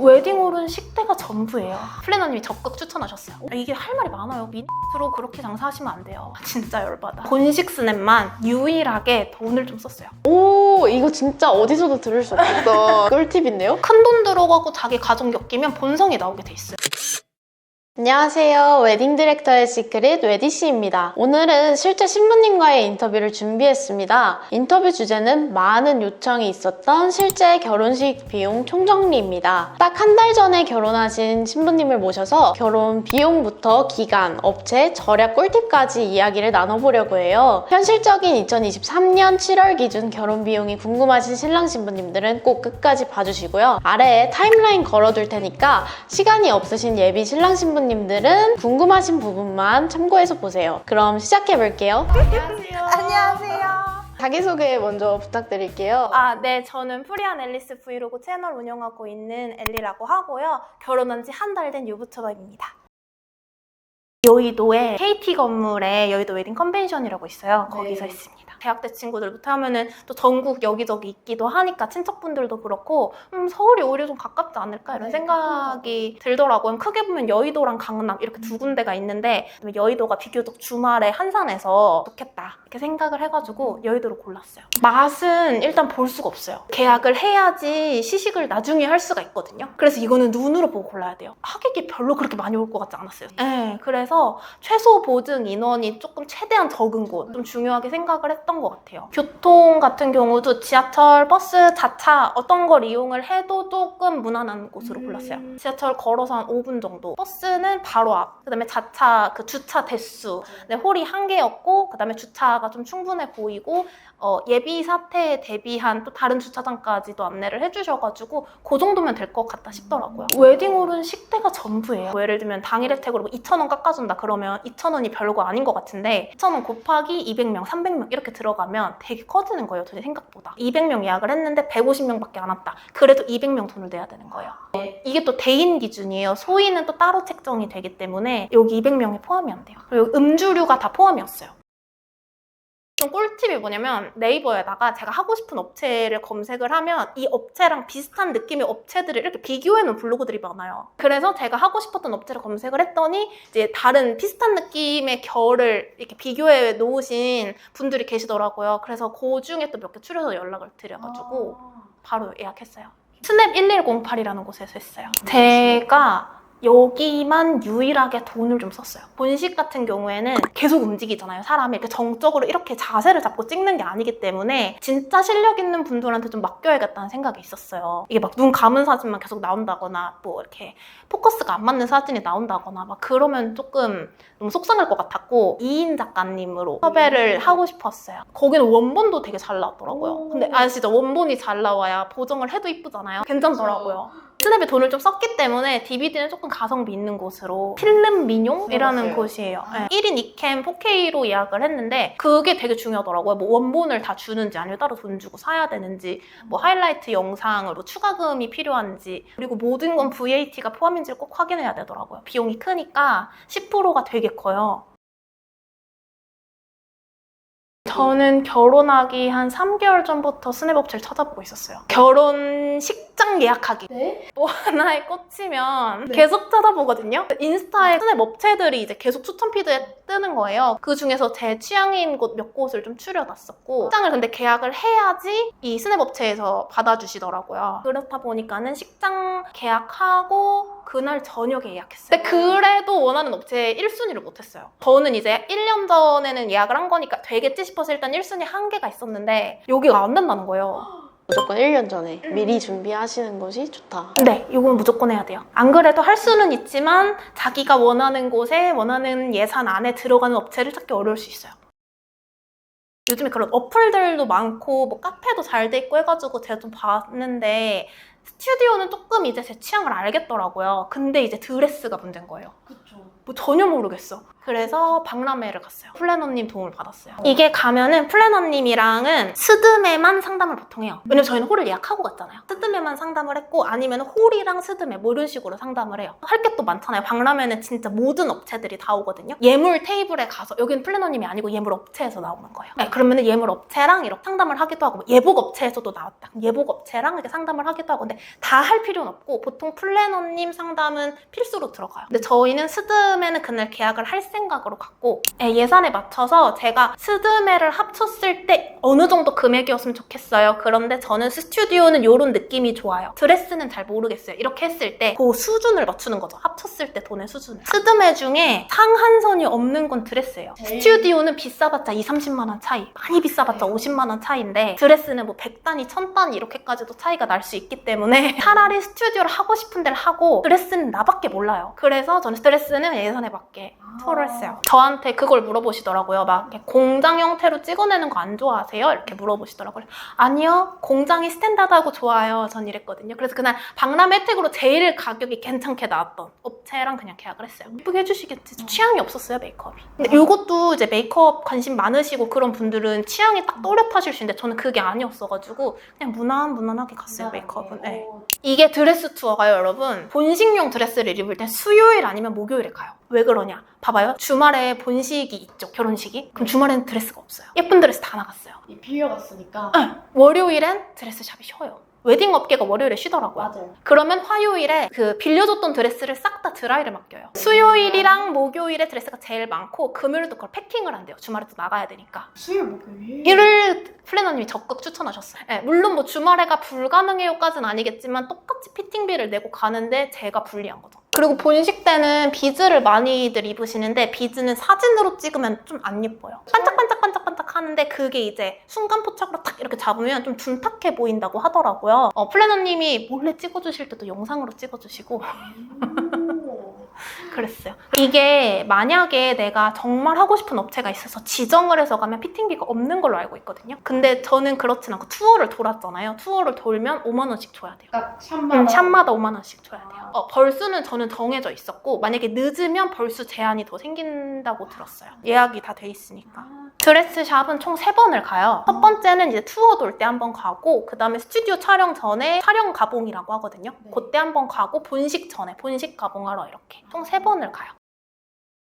웨딩홀은 식대가 전부예요. 플래너님이 적극 추천하셨어요. 이게 할 말이 많아요. 미니로 그렇게 장사하시면 안 돼요. 진짜 열받아. 본식 스냅만 유일하게 돈을 좀 썼어요. 오, 이거 진짜 어디서도 들을 수 없었던 꿀팁인데요? 큰 돈 들어가고 자기 가정 엮이면 본성이 나오게 돼 있어요. 안녕하세요. 웨딩 디렉터의 시크릿 웨디씨입니다. 오늘은 실제 신부님과의 인터뷰를 준비했습니다. 인터뷰 주제는 많은 요청이 있었던 실제 결혼식 비용 총정리입니다. 딱 한 달 전에 결혼하신 신부님을 모셔서 결혼 비용부터 기간, 업체, 절약 꿀팁까지 이야기를 나눠보려고 해요. 현실적인 2023년 7월 기준 결혼 비용이 궁금하신 신랑 신부님들은 꼭 끝까지 봐주시고요. 아래에 타임라인 걸어둘 테니까 시간이 없으신 예비 신랑 신부님들은 궁금하신 부분만 참고해서 보세요. 그럼 시작해볼게요. 안녕하세요. 안녕하세요. 자기소개 먼저 부탁드릴게요. 네. 저는 프리한 앨리스 브이로그 채널 운영하고 있는 엘리라고 하고요. 결혼한 지 한 달 된 유부초밥입니다. 여의도에 KT 건물에 여의도 웨딩 컨벤션이라고 있어요. 거기서 했습니다. 대학 때 친구들부터 하면은 또 전국 여기저기 있기도 하니까 친척분들도 그렇고 서울이 오히려 좀 가깝지 않을까 이런 생각이 들더라고요. 크게 보면 여의도랑 강남 이렇게 두 군데가 있는데 여의도가 비교적 주말에 한산해서 좋겠다 이렇게 생각을 해가지고 여의도를 골랐어요. 맛은 일단 볼 수가 없어요. 계약을 해야지 시식을 나중에 할 수가 있거든요. 그래서 이거는 눈으로 보고 골라야 돼요. 하객이 별로 그렇게 많이 올 것 같지 않았어요. 네, 그래서 최소 보증 인원이 조금 최대한 적은 곳 좀 중요하게 생각을 했던 것 같아요. 교통 같은 경우도 지하철, 버스, 자차 어떤 걸 이용을 해도 조금 무난한 곳으로 골랐어요. 지하철 걸어서 한 5분 정도, 버스는 바로 앞, 그다음에 자차 그 주차 대수, 네, 홀이 한 개였고 그다음에 주차가 좀 충분해 보이고 예비 사태에 대비한 또 다른 주차장까지도 안내를 해주셔가지고 그 정도면 될 것 같다 싶더라고요. 웨딩홀은 식대가 전부예요. 예를 들면 당일 혜택으로 2,000원 깎아준다 그러면 2,000원이 별거 아닌 것 같은데 2,000원 곱하기 200명, 300명 이렇게 들어가면 되게 커지는 거예요. 제 생각보다. 200명 예약을 했는데 150명밖에 안 왔다. 그래도 200명 돈을 내야 되는 거예요. 이게 또 대인 기준이에요. 소인은 또 따로 책정이 되기 때문에 여기 200명이 포함이 안 돼요. 그리고 음주류가 다 포함이었어요. 좀 꿀팁이 뭐냐면 네이버에다가 제가 하고 싶은 업체를 검색을 하면 이 업체랑 비슷한 느낌의 업체들을 이렇게 비교해놓은 블로그들이 많아요. 그래서 제가 하고 싶었던 업체를 검색을 했더니 이제 다른 비슷한 느낌의 결을 이렇게 비교해 놓으신 분들이 계시더라고요. 그래서 그 중에 또 몇 개 추려서 연락을 드려가지고 바로 예약했어요. 스냅 1108이라는 곳에서 했어요. 제가 여기만 유일하게 돈을 좀 썼어요. 본식 같은 경우에는 계속 움직이잖아요. 사람이 이렇게 정적으로 이렇게 자세를 잡고 찍는 게 아니기 때문에 진짜 실력 있는 분들한테 좀 맡겨야겠다는 생각이 있었어요. 이게 막 눈 감은 사진만 계속 나온다거나 뭐 이렇게 포커스가 안 맞는 사진이 나온다거나 막 그러면 조금 너무 속상할 것 같았고 2인 작가님으로 섭외를 하고 싶었어요. 거기는 원본도 되게 잘 나왔더라고요. 근데 진짜 원본이 잘 나와야 보정을 해도 이쁘잖아요. 괜찮더라고요. 스냅에 돈을 좀 썼기 때문에 DVD는 조금 가성비 있는 곳으로 필름 민용이라는 곳이에요. 네. 1인 2캠 4K로 예약을 했는데 그게 되게 중요하더라고요. 뭐 원본을 다 주는지 아니면 따로 돈 주고 사야 되는지 뭐 하이라이트 영상으로 추가금이 필요한지 그리고 모든 건 VAT가 포함인지를 꼭 확인해야 되더라고요. 비용이 크니까 10%가 되게 커요. 저는 결혼하기 한 3개월 전부터 스냅 업체를 찾아보고 있었어요. 결혼식장 예약하기. 네? 또 하나에 꽂히면 계속 찾아보거든요. 인스타에 스냅 업체들이 이제 계속 추천 피드에 뜨는 거예요. 그 중에서 제 취향인 곳 몇 곳을 좀 추려놨었고 식장을 근데 계약을 해야지 이 스냅 업체에서 받아주시더라고요. 그렇다 보니까는 식장 계약하고 그날 저녁에 예약했어요. 근데 그래도 원하는 업체에 1순위를 못했어요. 저는 이제 1년 전에는 예약을 한 거니까 되겠지 싶어서 일단 1순위 한 개가 있었는데 여기가 안 된다는 거예요. 무조건 1년 전에 미리 준비하시는 것이 좋다. 네, 이건 무조건 해야 돼요. 안 그래도 할 수는 있지만 자기가 원하는 곳에 원하는 예산 안에 들어가는 업체를 찾기 어려울 수 있어요. 요즘에 그런 어플들도 많고 뭐 카페도 잘 돼 있고 해가지고 제가 좀 봤는데 스튜디오는 조금 이제 제 취향을 알겠더라고요. 근데 이제 드레스가 문제인 거예요. 그쵸. 뭐 전혀 모르겠어. 그래서 박람회를 갔어요. 플래너님 도움을 받았어요. 이게 가면은 플래너님이랑은 스드메만 상담을 보통 해요. 왜냐면 저희는 홀을 예약하고 갔잖아요. 스드메만 상담을 했고 아니면 홀이랑 스드메 뭐 이런 식으로 상담을 해요. 할 게 또 많잖아요. 박람회는 진짜 모든 업체들이 다 오거든요. 예물 테이블에 가서 여기는 플래너님이 아니고 예물 업체에서 나오는 거예요. 네, 그러면은 예물 업체랑 이렇게 상담을 하기도 하고 예복 업체에서도 나왔다. 예복 업체랑 이렇게 상담을 하기도 하고 근데 다 할 필요는 없고 보통 플래너님 상담은 필수로 들어가요. 근데 저희는 스드메는 그날 계약을 할 생각으로 갔고 예산에 맞춰서 제가 스드메를 합쳤을 때 어느 정도 금액이었으면 좋겠어요. 그런데 저는 스튜디오는 이런 느낌이 좋아요. 드레스는 잘 모르겠어요. 이렇게 했을 때 그 수준을 맞추는 거죠. 합쳤을 때 돈의 수준을. 스드메 중에 상한선이 없는 건 드레스예요. 스튜디오는 비싸봤자 2~30만 원 차이. 많이 비싸봤자 50만 원 차이인데 드레스는 뭐 100단위, 1000단위 이렇게까지도 차이가 날 수 있기 때문에 차라리 스튜디오를 하고 싶은 데를 하고 드레스는 나밖에 몰라요. 그래서 저는 드레스는 예산에 맞게 투어를 했어요. 저한테 그걸 물어보시더라고요. 막 이렇게 공장 형태로 찍어내는 거 안 좋아하세요? 이렇게 물어보시더라고요. 아니요. 공장이 스탠다드하고 좋아요. 전 이랬거든요. 그래서 그날 박람회 혜택으로 제일 가격이 괜찮게 나왔던 업체랑 그냥 계약을 했어요. 예쁘게 해주시겠지. 취향이 없었어요, 메이크업이. 근데 이것도 이제 메이크업 관심 많으시고 그런 분들은 취향이 딱 또렷하실 수 있는데 저는 그게 아니었어가지고 그냥 무난하게 갔어요, 메이크업은. 네. 이게 드레스 투어가요, 여러분. 본식용 드레스를 입을 땐 수요일 아니면 목요일에 가요. 왜 그러냐? 봐봐요. 주말에 본식이 있죠, 결혼식이. 그럼 주말에는 드레스가 없어요. 예쁜 드레스 다 나갔어요. 빌려갔으니까. 네. 월요일엔 드레스샵이 쉬어요. 웨딩 업계가 월요일에 쉬더라고요. 맞아요. 그러면 화요일에 그 빌려줬던 드레스를 싹 다 드라이를 맡겨요. 수요일이랑 목요일에 드레스가 제일 많고 금요일도 그걸 패킹을 한대요. 주말에 또 나가야 되니까. 수요일 목요일. 일을 플래너님이 적극 추천하셨어요. 네, 물론 뭐 주말에가 불가능해요까지는 아니겠지만 똑같이 피팅비를 내고 가는데 제가 불리한 거죠. 그리고 본식 때는 비즈를 많이들 입으시는데 비즈는 사진으로 찍으면 좀 안 예뻐요. 반짝반짝 하는데 그게 이제 순간 포착으로 탁 이렇게 잡으면 좀 둔탁해 보인다고 하더라고요. 플래너님이 몰래 찍어주실 때도 영상으로 찍어주시고 그랬어요. 이게 만약에 내가 정말 하고 싶은 업체가 있어서 지정을 해서 가면 피팅비가 없는 걸로 알고 있거든요. 근데 저는 그렇진 않고 투어를 돌았잖아요. 투어를 돌면 5만 원씩 줘야 돼요. 그러니까 샵마다. 샵마다 5만 원씩 줘야 돼요. 벌수는 저는 정해져 있었고 만약에 늦으면 벌수 제한이 더 생긴다고 들었어요. 예약이 다 돼 있으니까. 드레스 샵은 총 3번을 가요. 첫 번째는 이제 투어 돌 때 한번 가고 그 다음에 스튜디오 촬영 전에 촬영 가봉이라고 하거든요. 네. 그때 한번 가고 본식 전에 본식 가봉하러 이렇게 총 3번을 가요.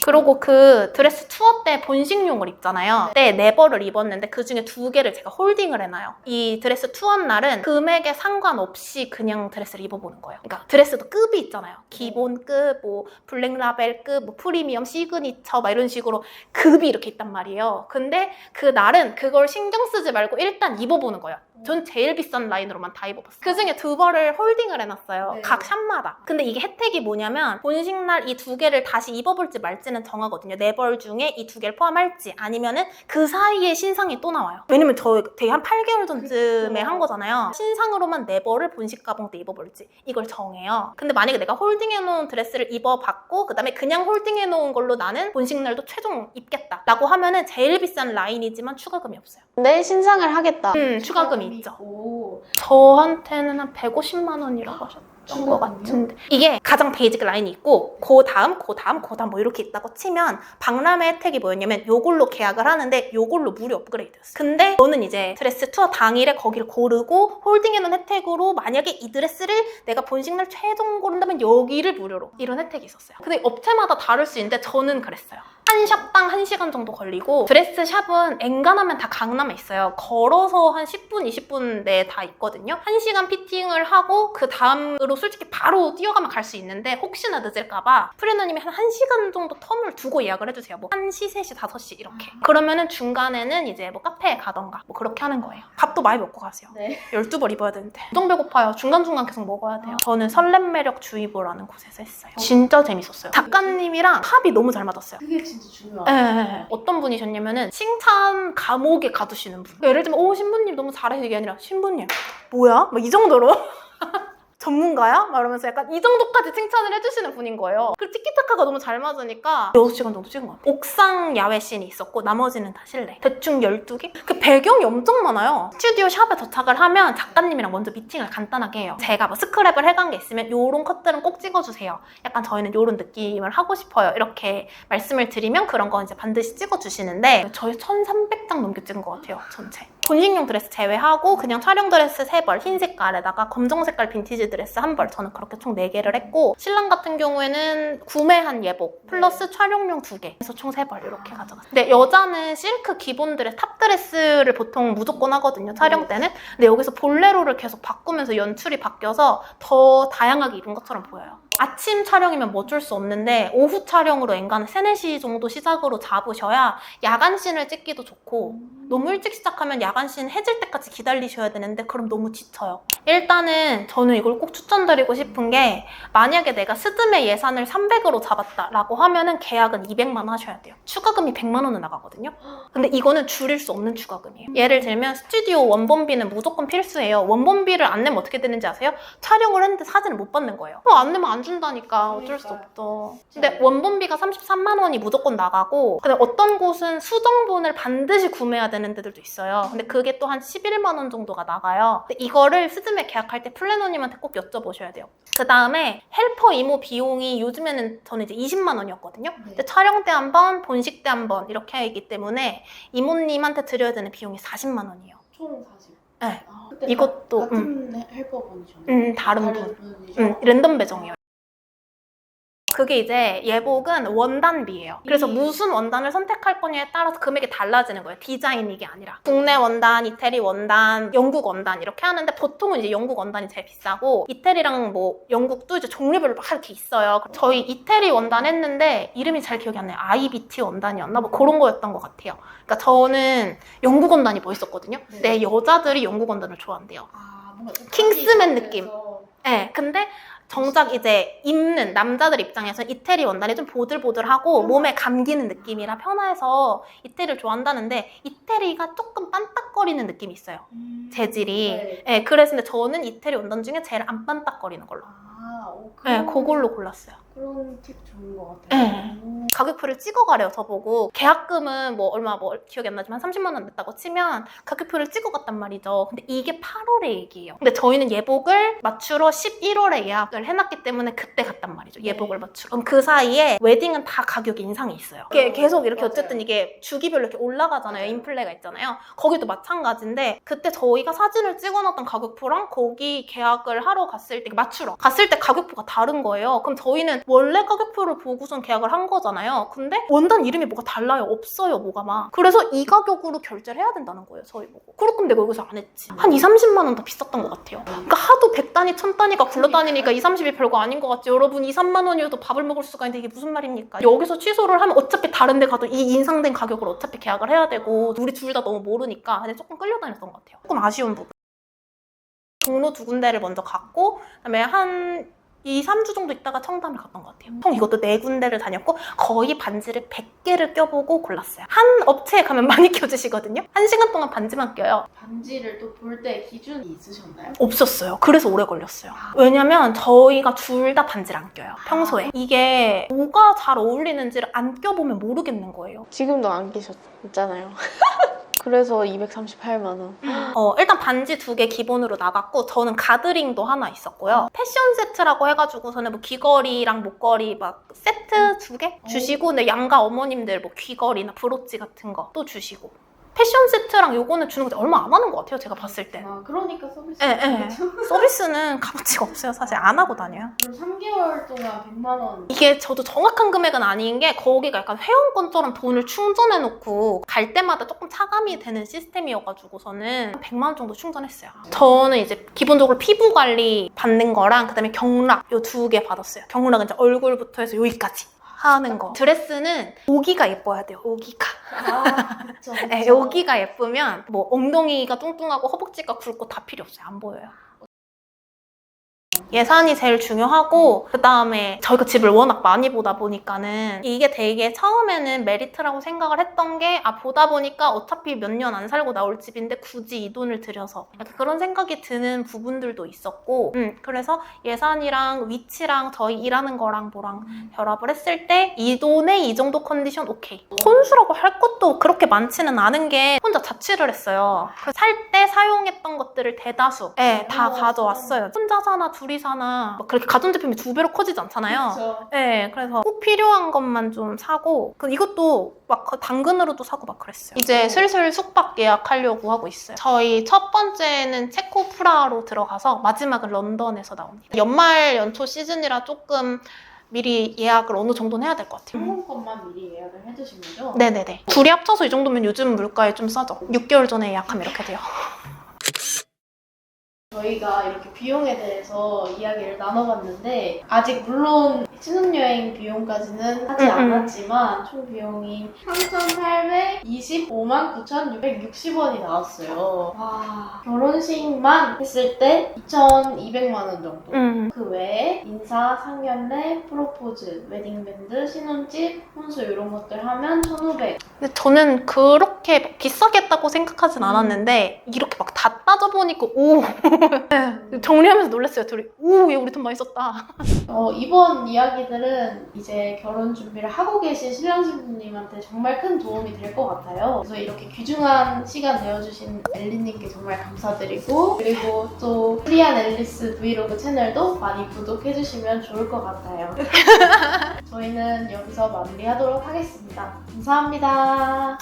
그리고 그 드레스 투어 때 본식용을 입잖아요. 그때 4벌을 입었는데 그 중에 2개를 제가 홀딩을 해놔요. 이 드레스 투어 날은 금액에 상관없이 그냥 드레스를 입어보는 거예요. 그러니까 드레스도 급이 있잖아요. 기본급, 뭐 블랙라벨급, 뭐 프리미엄, 시그니처 막 이런 식으로 급이 이렇게 있단 말이에요. 근데 그 날은 그걸 신경 쓰지 말고 일단 입어보는 거예요. 전 제일 비싼 라인으로만 다 입어봤어요. 그 중에 2벌을 홀딩을 해놨어요. 네. 각 샵마다. 근데 이게 혜택이 뭐냐면 본식날 이 2개를 다시 입어볼지 말지는 정하거든요. 4벌 중에 이 2개를 포함할지 아니면은 그 사이에 신상이 또 나와요. 왜냐면 저 되게 한 8개월 전쯤에 그쵸. 한 거잖아요. 신상으로만 4벌을 본식 가봉 때 입어볼지 이걸 정해요. 근데 만약에 내가 홀딩해놓은 드레스를 입어봤고 그 다음에 그냥 홀딩해놓은 걸로 나는 본식날도 최종 입겠다 라고 하면은 제일 비싼 라인이지만 추가금이 없어요. 내 신상을 하겠다. 추가금이 있죠. 있고. 저한테는 한 150만 원이라고 하셨던 것 같은데 이게 가장 베이직 라인이 있고 그 다음 뭐 이렇게 있다고 치면 박람회 혜택이 뭐였냐면 요걸로 계약을 하는데 요걸로 무료 업그레이드였어요. 근데 저는 이제 드레스 투어 당일에 거기를 고르고 홀딩해놓은 혜택으로 만약에 이 드레스를 내가 본식날 최종 고른다면 여기를 무료로 이런 혜택이 있었어요. 근데 업체마다 다를 수 있는데 저는 그랬어요. 한 샵당 1시간 정도 걸리고 드레스 샵은 엔간하면 다 강남에 있어요. 걸어서 한 10분, 20분 내에 다 있거든요. 1시간 피팅을 하고 그 다음으로 솔직히 바로 뛰어가면 갈 수 있는데 혹시나 늦을까봐 플래너님이 한 1시간 정도 텀을 두고 예약을 해주세요. 뭐 1시, 3시, 5시 이렇게. 그러면은 중간에는 이제 뭐 카페에 가던가 뭐 그렇게 하는 거예요. 밥도 많이 먹고 가세요. 네. 12벌 입어야 되는데 엄청 배고파요. 중간중간 계속 먹어야 돼요. 저는 설렘매력 주의보라는 곳에서 했어요. 진짜 재밌었어요. 작가님이랑 합이 너무 잘 맞았어요. 그게 진짜 중요해요. 네. 어떤 분이셨냐면은 칭찬 감옥에 가두시는 분. 예를 들면 신부님 너무 잘해 이게 아니라 신부님 뭐야? 막 이 정도로 전문가야? 막 이러면서 약간 이 정도까지 칭찬을 해주시는 분인 거예요. 그리고 티키타카가 너무 잘 맞으니까 6시간 정도 찍은 것 같아요. 옥상 야외 씬이 있었고 나머지는 다 실내. 대충 12개? 그 배경이 엄청 많아요. 스튜디오 샵에 도착을 하면 작가님이랑 먼저 미팅을 간단하게 해요. 제가 뭐 스크랩을 해간 게 있으면 요런 컷들은 꼭 찍어주세요. 약간 저희는 요런 느낌을 하고 싶어요. 이렇게 말씀을 드리면 그런 거 이제 반드시 찍어주시는데 저희 1,300장 넘게 찍은 것 같아요. 전체. 본식용 드레스 제외하고 그냥 촬영 드레스 3벌, 흰 색깔에다가 검정 색깔 빈티지 드레스 1벌, 저는 그렇게 총 4개를 했고 신랑 같은 경우에는 구매한 예복 플러스 촬영용 2개 그래서 총 3벌 이렇게 가져갔어요. 근데 여자는 실크 기본 드레스, 탑 드레스를 보통 무조건 하거든요, 촬영 때는. 근데 여기서 볼레로를 계속 바꾸면서 연출이 바뀌어서 더 다양하게 입은 것처럼 보여요. 아침 촬영이면 뭐 어쩔 수 없는데 오후 촬영으로 엔간한 3, 4시 정도 시작으로 잡으셔야 야간 씬을 찍기도 좋고 너무 일찍 시작하면 야간 씬 해질 때까지 기다리셔야 되는데 그럼 너무 지쳐요. 일단은 저는 이걸 꼭 추천드리고 싶은 게 만약에 내가 스드메 예산을 300으로 잡았다라고 하면은 계약은 200만 원 하셔야 돼요. 추가금이 100만 원은 나가거든요. 근데 이거는 줄일 수 없는 추가금이에요. 예를 들면 스튜디오 원본비는 무조건 필수예요. 원본비를 안 내면 어떻게 되는지 아세요? 촬영을 했는데 사진을 못 받는 거예요. 안 내면 안 준다니까 어쩔 수 없죠. 근데 원본비가 33만 원이 무조건 나가고 근데 어떤 곳은 수정본을 반드시 구매해야 되는 데들도 있어요. 근데 그게 또 한 11만 원 정도가 나가요. 근데 이거를 스드메 계약할 때 플래너님한테 꼭 여쭤보셔야 돼요. 그 다음에 헬퍼 이모 비용이 요즘에는 저는 이제 20만 원이었거든요. 근데 촬영 때 한 번, 본식 때 한 번 이렇게 하기 때문에 이모님한테 드려야 되는 비용이 40만 원이에요. 총 40. 네. 그때 이것도 같은 헬퍼분이셨나요? 다른 분. 분이죠? 랜덤 배정이에요. 그게 이제 예복은 원단비예요. 그래서 무슨 원단을 선택할 거냐에 따라서 금액이 달라지는 거예요. 디자인 이게 아니라. 국내 원단, 이태리 원단, 영국 원단 이렇게 하는데 보통은 이제 영국 원단이 제일 비싸고 이태리랑 뭐 영국도 이제 종류별로 막 이렇게 있어요. 저희 이태리 원단 했는데 이름이 잘 기억이 안 나요. IBT 원단이었나? 뭐 그런 거였던 것 같아요. 그러니까 저는 영국 원단이 멋있었거든요. 근데 여자들이 영국 원단을 좋아한대요. 뭔가 좀 킹스맨 느낌. 그래서 네, 근데 정작 이제 입는 남자들 입장에서 이태리 원단이 좀 보들보들하고 몸에 감기는 느낌이라 편해서 이태리를 좋아한다는데 이태리가 조금 빤딱거리는 느낌이 있어요. 재질이. 네. 네, 그래서 근데 저는 이태리 원단 중에 제일 안 빤딱거리는 걸로. 네, 그걸로 골랐어요. 그런 팁 좋은 것 같아요. 네. 가격표를 찍어가래요, 저보고. 계약금은 뭐 얼마 뭐 기억이 안 나지만 30만 원 냈다고 치면 가격표를 찍어갔단 말이죠. 근데 이게 8월의 얘기예요. 근데 저희는 예복을 맞추러 11월에 예약을 해놨기 때문에 그때 갔단 말이죠. 예복을 맞추러. 그럼 그 사이에 웨딩은 다 가격이 인상이 있어요. 이게 계속 이렇게 맞아요. 어쨌든 이게 주기별로 이렇게 올라가잖아요. 인플레가 있잖아요. 거기도 마찬가지인데 그때 저희가 사진을 찍어놨던 가격표랑 거기 계약을 하러 갔을 때 맞추러 갔을 때 가격표가 다른 거예요. 그럼 저희는 원래 가격표를 보고선 계약을 한 거잖아요. 근데 원단 이름이 뭐가 달라요. 없어요. 뭐가 막. 그래서 이 가격으로 결제를 해야 된다는 거예요. 저희 보고. 그렇게 내가 여기서 안 했지. 한 2, 30만 원 더 비쌌던 것 같아요. 그러니까 하도 100단위, 1000단위가 굴러다니니까 2, 30이 별거 아닌 것 같죠. 여러분 2, 3만 원이어도 밥을 먹을 수가 있는데 이게 무슨 말입니까? 여기서 취소를 하면 어차피 다른 데 가도 이 인상된 가격으로 어차피 계약을 해야 되고 우리 둘 다 너무 모르니까 근데 조금 끌려다녔던 것 같아요. 조금 아쉬운 부분. 종로 2군데를 먼저 갔고 그다음에 한 2, 3주 정도 있다가 청담을 갔던 것 같아요. 총 이것도 4군데를 다녔고 거의 반지를 100개를 껴보고 골랐어요. 한 업체에 가면 많이 껴주시거든요. 1시간 동안 반지만 껴요. 반지를 또 볼 때 기준이 있으셨나요? 없었어요. 그래서 오래 걸렸어요. 왜냐면 저희가 둘 다 반지를 안 껴요. 평소에. 이게 뭐가 잘 어울리는지를 안 껴보면 모르겠는 거예요. 지금도 안 끼셨잖아요. 그래서 238만 원. 일단 반지 2개 기본으로 나갔고 저는 가드링도 하나 있었고요. 패션 세트라고 해가지고서는 뭐 귀걸이랑 목걸이 막 세트 2개 주시고 근데 양가 어머님들 뭐 귀걸이나 브로치 같은 거 또 주시고 패션 세트랑 요거는 주는 거 얼마 안 하는 것 같아요. 제가 봤을 때. 그러니까 서비스. 네. 서비스는 값어치가 없어요. 사실 안 하고 다녀요. 그럼 3개월 동안 100만 원. 이게 저도 정확한 금액은 아닌 게 거기가 약간 회원권처럼 돈을 충전해놓고 갈 때마다 조금 차감이 되는 시스템이어가지고서는 100만 원 정도 충전했어요. 저는 이제 기본적으로 피부 관리 받는 거랑 그다음에 경락 요 2개 받았어요. 경락은 이제 얼굴부터 해서 여기까지 하는 거. 드레스는 오기가 예뻐야 돼요. 오기가. 그쵸. 네, 여기가 예쁘면 뭐 엉덩이가 뚱뚱하고 허벅지가 굵고 다 필요 없어요. 안 보여요. 예산이 제일 중요하고 그 다음에 저희가 집을 워낙 많이 보다 보니까는 이게 되게 처음에는 메리트라고 생각을 했던 게 보다 보니까 어차피 몇 년 안 살고 나올 집인데 굳이 이 돈을 들여서 약간 그런 생각이 드는 부분들도 있었고 그래서 예산이랑 위치랑 저희 일하는 거랑 뭐랑 결합을 했을 때 이 돈에 이 정도 컨디션 오케이. 혼수라고 할 것도 그렇게 많지는 않은 게 혼자 자취를 했어요. 살 때 사용했던 것들을 대다수 다 가져왔어요. 혼자 사나 둘이 사나 막 그렇게 가전제품이 2배로 커지지 않잖아요. 그렇죠. 네, 그래서 꼭 필요한 것만 좀 사고 이것도 막 당근으로도 사고 막 그랬어요. 이제 슬슬 숙박 예약하려고 하고 있어요. 저희 첫 번째는 체코 프라하로 들어가서 마지막은 런던에서 나옵니다. 연말 연초 시즌이라 조금 미리 예약을 어느 정도는 해야 될 것 같아요. 항공권만 미리 예약을 해두신 거죠? 네네네. 둘이 합쳐서 이 정도면 요즘 물가에 좀 싸죠. 6개월 전에 예약하면 이렇게 돼요. 저희가 이렇게 비용에 대해서 이야기를 나눠봤는데 아직 물론 신혼여행 비용까지는 하지 않았지만 총 비용이 3,825만 9,660원이 나왔어요. 와, 결혼식만 했을 때 2,200만 원 정도. 그 외에 인사, 상견례, 프로포즈, 웨딩밴드, 신혼집, 혼수 이런 것들 하면 1,500. 근데 저는 그렇게 비싸게 했다고 생각하진 않았는데 이렇게 막 다 따져보니까 오! 네, 정리하면서 놀랐어요. 둘이 오! 얘 우리 돈 많이 썼다. 이번 이야기들은 이제 결혼 준비를 하고 계신 신랑 신부님한테 정말 큰 도움이 될 것 같아요. 그래서 이렇게 귀중한 시간 내어주신 엘리님께 정말 감사드리고 그리고 또 프리한 앨리스 브이로그 채널도 많이 구독해주시면 좋을 것 같아요. 저희는 여기서 마무리하도록 하겠습니다. 감사합니다.